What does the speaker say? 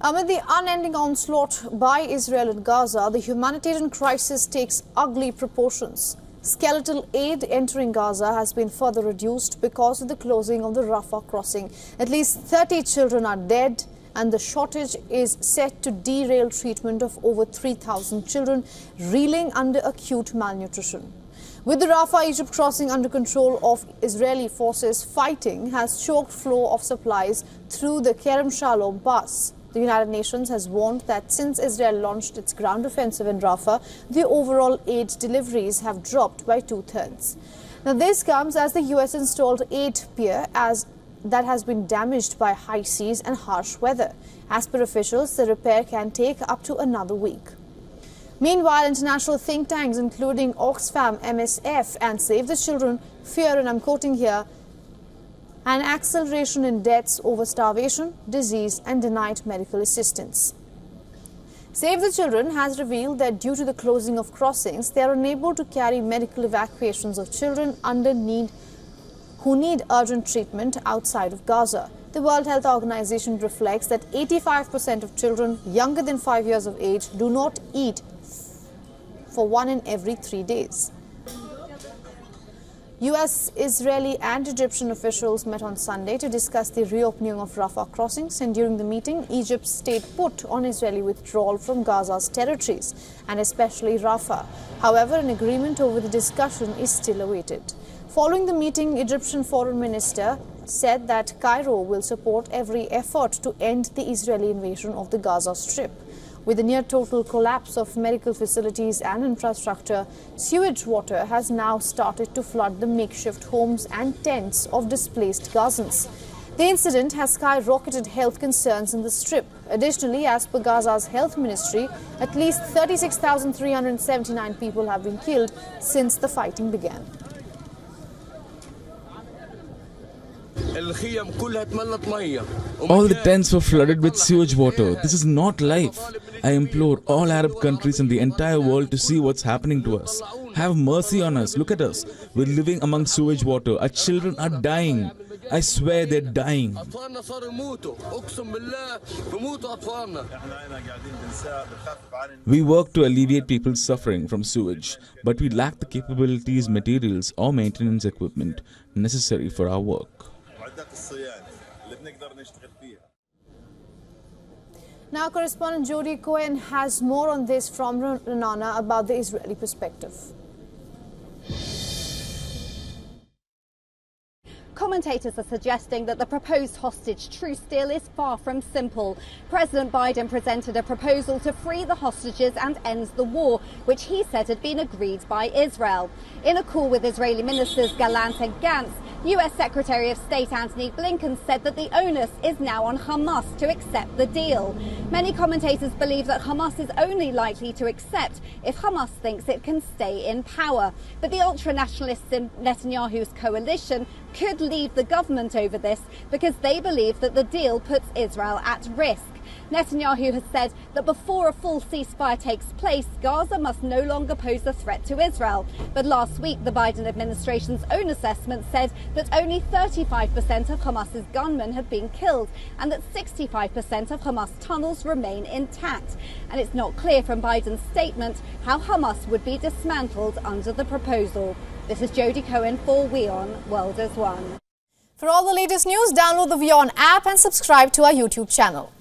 Amid the unending onslaught by Israel and Gaza, the humanitarian crisis takes ugly proportions. Skeletal aid entering Gaza has been further reduced because of the closing of the Rafah crossing. At least 30 children are dead, and the shortage is set to derail treatment of over 3,000 children reeling under acute malnutrition. With the Rafah Egypt crossing under control of Israeli forces, fighting has choked flow of supplies through the Kerem Shalom pass. The United Nations has warned that since Israel launched its ground offensive in Rafah, the overall aid deliveries have dropped by 2/3. Now, this comes as the US installed aid pier that has been damaged by high seas and harsh weather. As per officials, the repair can take up to another week. Meanwhile, international think tanks including Oxfam, MSF and Save the Children fear, and I'm quoting here, an acceleration in deaths over starvation, disease and denied medical assistance. Save the Children has revealed that due to the closing of crossings, they are unable to carry medical evacuations of children who need urgent treatment outside of Gaza. The World Health Organization reflects that 85% of children younger than 5 years of age do not eat for 1 in every 3 days. US, Israeli and Egyptian officials met on Sunday to discuss the reopening of Rafah crossings, and during the meeting, Egypt stayed put on Israeli withdrawal from Gaza's territories, and especially Rafah. However, an agreement over the discussion is still awaited. Following the meeting, Egyptian Foreign Minister said that Cairo will support every effort to end the Israeli invasion of the Gaza Strip. With the near-total collapse of medical facilities and infrastructure, sewage water has now started to flood the makeshift homes and tents of displaced Gazans. The incident has skyrocketed health concerns in the Strip. Additionally, as per Gaza's health ministry, at least 36,379 people have been killed since the fighting began. All the tents were flooded with sewage water. This is not life. I implore all Arab countries and the entire world to see what's happening to us. Have mercy on us. Look at us. We're living among sewage water. Our children are dying. I swear they're dying. We work to alleviate people's suffering from sewage, but we lack the capabilities, materials or maintenance equipment necessary for our work. Now, correspondent Jody Cohen has more on this from Renana about the Israeli perspective. Commentators are suggesting that the proposed hostage truce deal is far from simple. President Biden presented a proposal to free the hostages and end the war, which he said had been agreed by Israel. In a call with Israeli ministers Gallant and Gantz, US Secretary of State Antony Blinken said that the onus is now on Hamas to accept the deal. Many commentators believe that Hamas is only likely to accept if Hamas thinks it can stay in power. But the ultra-nationalists in Netanyahu's coalition could leave the government over this because they believe that the deal puts Israel at risk. Netanyahu has said that before a full ceasefire takes place, Gaza must no longer pose a threat to Israel. But last week, the Biden administration's own assessment said that only 35% of Hamas's gunmen have been killed and that 65% of Hamas tunnels remain intact. And it's not clear from Biden's statement how Hamas would be dismantled under the proposal. This is Jody Cohen for WION World as One. For all the latest news, download the WION app and subscribe to our YouTube channel.